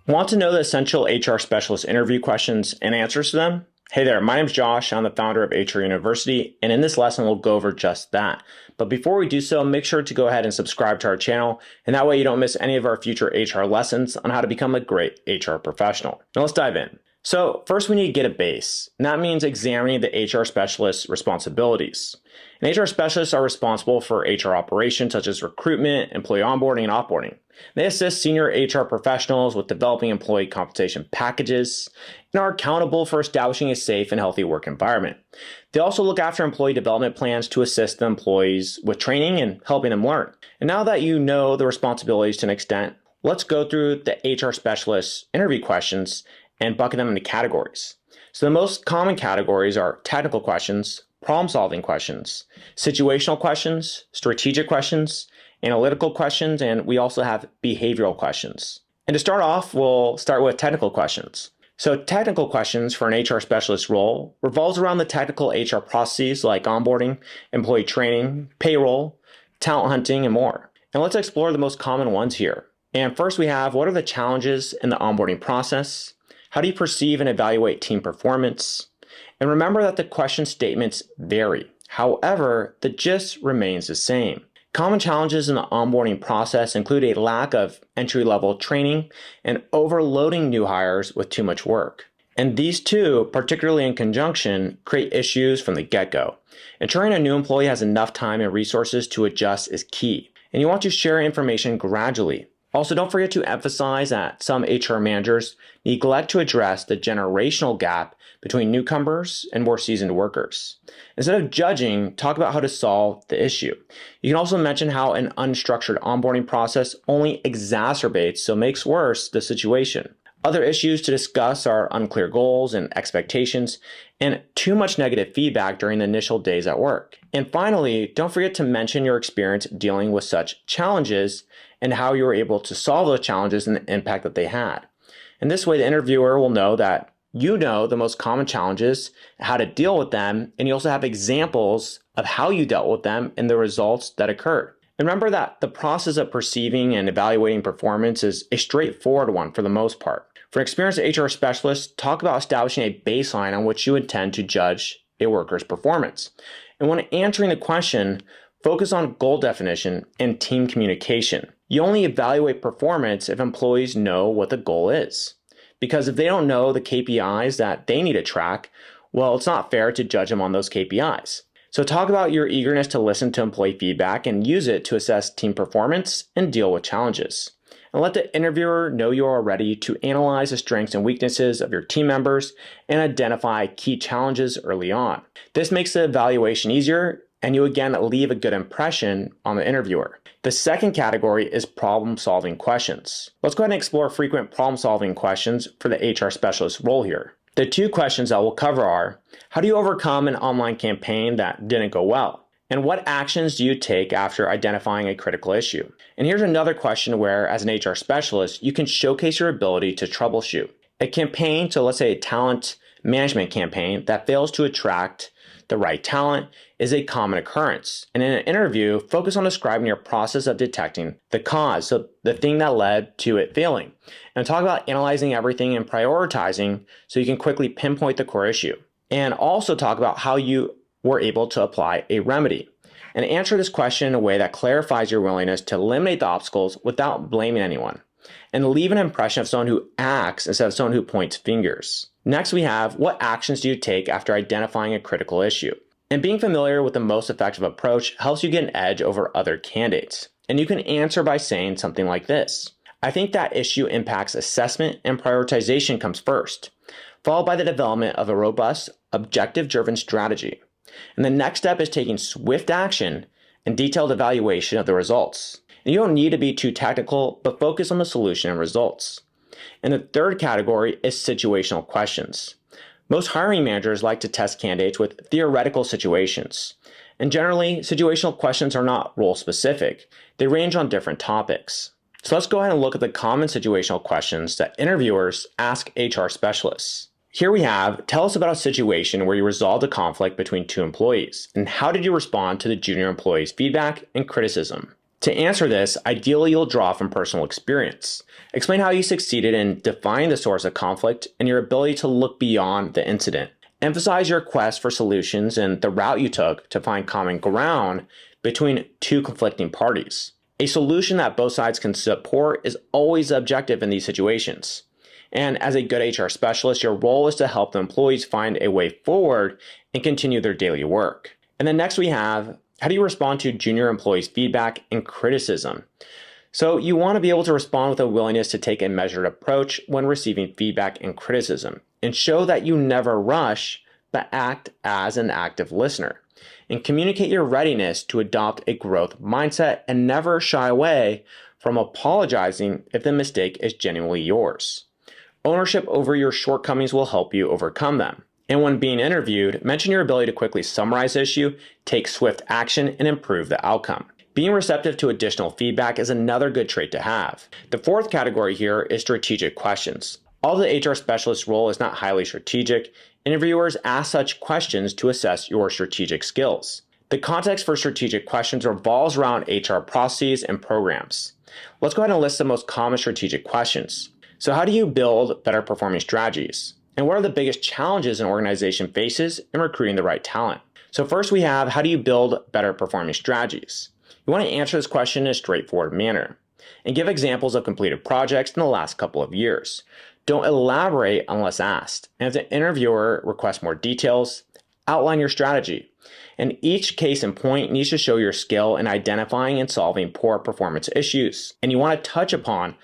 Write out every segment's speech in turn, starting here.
Want to know the essential HR specialist interview questions and answers to them? Hey there, my name's Josh. I'm the founder of HR University, and in this lesson, we'll go over just that. But before we do so, make sure to go ahead and subscribe to our channel, and that way you don't miss any of our future HR lessons on how to become a great HR professional. Now let's dive in. So first we need to get a base, and that means examining the HR specialist's responsibilities. And HR specialists are responsible for HR operations such as recruitment, employee onboarding, and offboarding. They assist senior HR professionals with developing employee compensation packages and are accountable for establishing a safe and healthy work environment. They also look after employee development plans to assist the employees with training and helping them learn. And now that you know the responsibilities to an extent, let's go through the HR specialist interview questions and bucket them into categories. So the most common categories are technical questions, problem-solving questions, situational questions, strategic questions, analytical questions, and we also have behavioral questions. And to start off, we'll start with technical questions. So technical questions for an HR specialist role revolves around the technical HR processes like onboarding, employee training, payroll, talent hunting, and more. And let's explore the most common ones here. And first we have, what are the challenges in the onboarding process? How do you perceive and evaluate team performance? And remember that the question statements vary. However, the gist remains the same. Common challenges in the onboarding process include a lack of entry-level training and overloading new hires with too much work. And these two, particularly in conjunction, create issues from the get-go. Ensuring a new employee has enough time and resources to adjust is key. And you want to share information gradually. Also, don't forget to emphasize that some HR managers neglect to address the generational gap between newcomers and more seasoned workers. Instead of judging, talk about how to solve the issue. You can also mention how an unstructured onboarding process only exacerbates, so makes worse, the situation. Other issues to discuss are unclear goals and expectations, and too much negative feedback during the initial days at work. And finally, don't forget to mention your experience dealing with such challenges and how you were able to solve those challenges and the impact that they had. And this way, the interviewer will know that you know the most common challenges, how to deal with them, and you also have examples of how you dealt with them and the results that occurred. And remember that the process of perceiving and evaluating performance is a straightforward one for the most part. For an experienced HR specialist, talk about establishing a baseline on which you intend to judge a worker's performance. And when answering the question, focus on goal definition and team communication. You only evaluate performance if employees know what the goal is. Because if they don't know the KPIs that they need to track, well, it's not fair to judge them on those KPIs. So talk about your eagerness to listen to employee feedback and use it to assess team performance and deal with challenges. And let the interviewer know you are ready to analyze the strengths and weaknesses of your team members and identify key challenges early on. This makes the evaluation easier, and you again leave a good impression on the interviewer. The second category is problem-solving questions. Let's go ahead and explore frequent problem-solving questions for the HR specialist role here. The two questions that we'll cover are, how do you overcome an online campaign that didn't go well? And what actions do you take after identifying a critical issue? And here's another question where, as an HR specialist, you can showcase your ability to troubleshoot. A campaign, so let's say a talent management campaign that fails to attract the right talent, is a common occurrence. And in an interview, focus on describing your process of detecting the cause, so the thing that led to it failing. And talk about analyzing everything and prioritizing so you can quickly pinpoint the core issue. And also talk about how you were able to apply a remedy. And answer this question in a way that clarifies your willingness to eliminate the obstacles without blaming anyone. And leave an impression of someone who acts instead of someone who points fingers. Next, we have, what actions do you take after identifying a critical issue? And being familiar with the most effective approach helps you get an edge over other candidates. And you can answer by saying something like this. I think that issue impacts assessment and prioritization comes first, followed by the development of a robust, objective-driven strategy. And the next step is taking swift action and detailed evaluation of the results. And you don't need to be too technical, but focus on the solution and results. And the third category is situational questions. Most hiring managers like to test candidates with theoretical situations. And generally, situational questions are not role-specific. They range on different topics. So let's go ahead and look at the common situational questions that interviewers ask HR specialists. Here we have, tell us about a situation where you resolved a conflict between two employees, and how did you respond to the junior employee's feedback and criticism? To answer this, ideally you'll draw from personal experience. Explain how you succeeded in defining the source of conflict and your ability to look beyond the incident. Emphasize your quest for solutions and the route you took to find common ground between two conflicting parties. A solution that both sides can support is always the objective in these situations. And as a good HR specialist, your role is to help the employees find a way forward and continue their daily work. And then next we have, how do you respond to junior employees' feedback and criticism? So you want to be able to respond with a willingness to take a measured approach when receiving feedback and criticism, and show that you never rush, but act as an active listener. And communicate your readiness to adopt a growth mindset and never shy away from apologizing if the mistake is genuinely yours. Ownership over your shortcomings will help you overcome them. And when being interviewed, mention your ability to quickly summarize the issue, take swift action, and improve the outcome. Being receptive to additional feedback is another good trait to have. The fourth category here is strategic questions. Although the HR specialist role is not highly strategic, interviewers ask such questions to assess your strategic skills. The context for strategic questions revolves around HR processes and programs. Let's go ahead and list the most common strategic questions. So how do you build better performing strategies? And what are the biggest challenges an organization faces in recruiting the right talent? So first we have, how do you build better performing strategies? You want to answer this question in a straightforward manner and give examples of completed projects in the last couple of years. Don't elaborate unless asked. And if the interviewer requests more details, outline your strategy. And each case in point needs to show your skill in identifying and solving poor performance issues. And you want to touch upon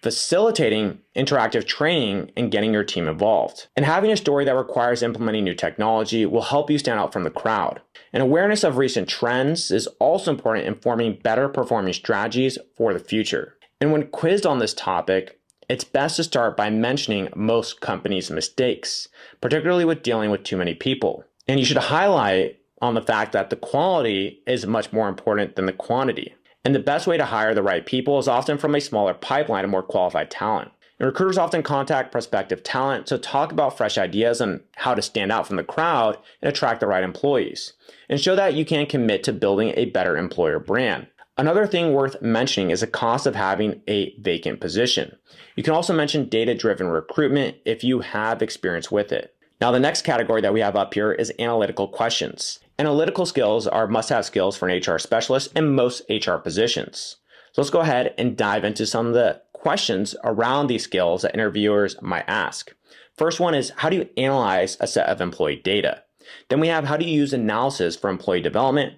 facilitating interactive training and getting your team involved. And having a story that requires implementing new technology will help you stand out from the crowd. And awareness of recent trends is also important in forming better performing strategies for the future. And when quizzed on this topic, it's best to start by mentioning most companies' mistakes, particularly with dealing with too many people. And you should highlight on the fact that the quality is much more important than the quantity. And the best way to hire the right people is often from a smaller pipeline of more qualified talent. And recruiters often contact prospective talent to talk about fresh ideas on how to stand out from the crowd and attract the right employees, and show that you can commit to building a better employer brand. Another thing worth mentioning is the cost of having a vacant position. You can also mention data-driven recruitment if you have experience with it. Now, the next category that we have up here is analytical questions. Analytical skills are must-have skills for an HR specialist in most HR positions. So let's go ahead and dive into some of the questions around these skills that interviewers might ask. First one is, how do you analyze a set of employee data? Then we have, how do you use analysis for employee development?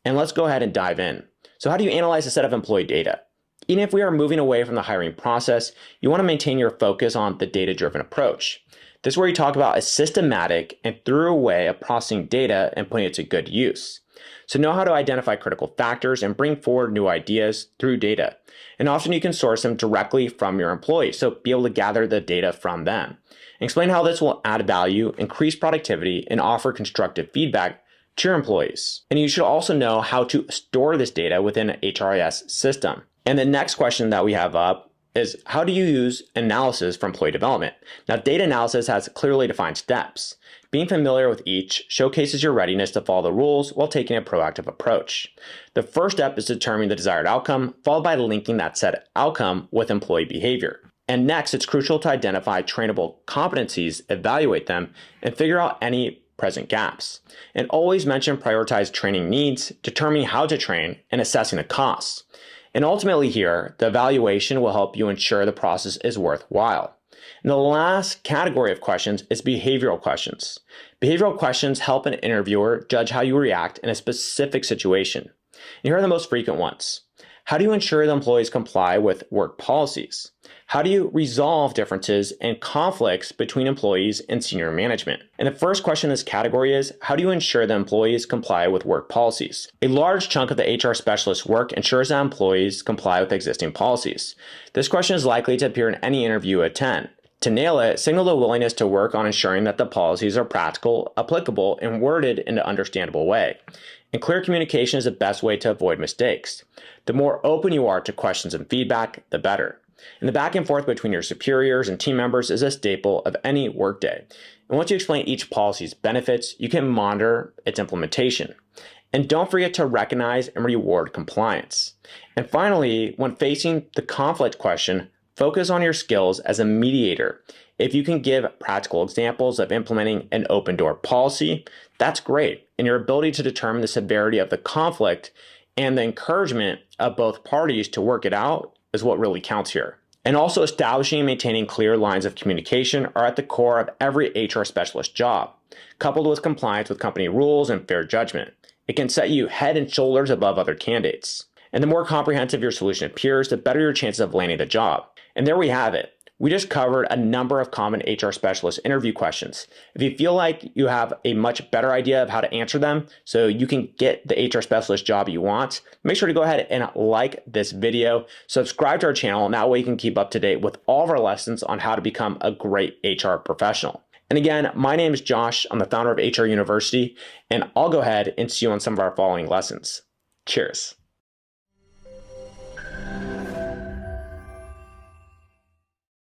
And let's go ahead and dive in. So how do you analyze a set of employee data? Even if we are moving away from the hiring process, you want to maintain your focus on the data-driven approach. This is where you talk about a systematic and thorough way of processing data and putting it to good use. So know how to identify critical factors and bring forward new ideas through data. And often you can source them directly from your employees, so be able to gather the data from them. And explain how this will add value, increase productivity, and offer constructive feedback to your employees. And you should also know how to store this data within an HRIS system. And the next question that we have up is, how do you use analysis for employee development? Now, data analysis has clearly defined steps. Being familiar with each showcases your readiness to follow the rules while taking a proactive approach. The first step is determining the desired outcome, followed by linking that said outcome with employee behavior. And next, it's crucial to identify trainable competencies, evaluate them, and figure out any present gaps. And always mention prioritized training needs, determining how to train, and assessing the costs. And ultimately here, the evaluation will help you ensure the process is worthwhile. And the last category of questions is behavioral questions. Behavioral questions help an interviewer judge how you react in a specific situation. And here are the most frequent ones. How do you ensure the employees comply with work policies? How do you resolve differences and conflicts between employees and senior management? And the first question in this category is, how do you ensure that employees comply with work policies? A large chunk of the HR specialist's work ensures that employees comply with existing policies. This question is likely to appear in any interview you attend. To nail it, signal the willingness to work on ensuring that the policies are practical, applicable, and worded in an understandable way. And clear communication is the best way to avoid mistakes. The more open you are to questions and feedback, the better. And the back and forth between your superiors and team members is a staple of any workday. And once you explain each policy's benefits, you can monitor its implementation. And don't forget to recognize and reward compliance. And finally, when facing the conflict question, focus on your skills as a mediator. If you can give practical examples of implementing an open door policy, that's great. And your ability to determine the severity of the conflict and the encouragement of both parties to work it out is what really counts here. And also, establishing and maintaining clear lines of communication are at the core of every HR specialist job, coupled with compliance with company rules and fair judgment. It can set you head and shoulders above other candidates. And the more comprehensive your solution appears, the better your chances of landing the job. And there we have it. We just covered a number of common HR specialist interview questions. If you feel like you have a much better idea of how to answer them so you can get the HR specialist job you want, make sure to go ahead and like this video, subscribe to our channel, and that way you can keep up to date with all of our lessons on how to become a great HR professional. And again, my name is Josh. I'm the founder of HR University, and I'll go ahead and see you on some of our following lessons. Cheers.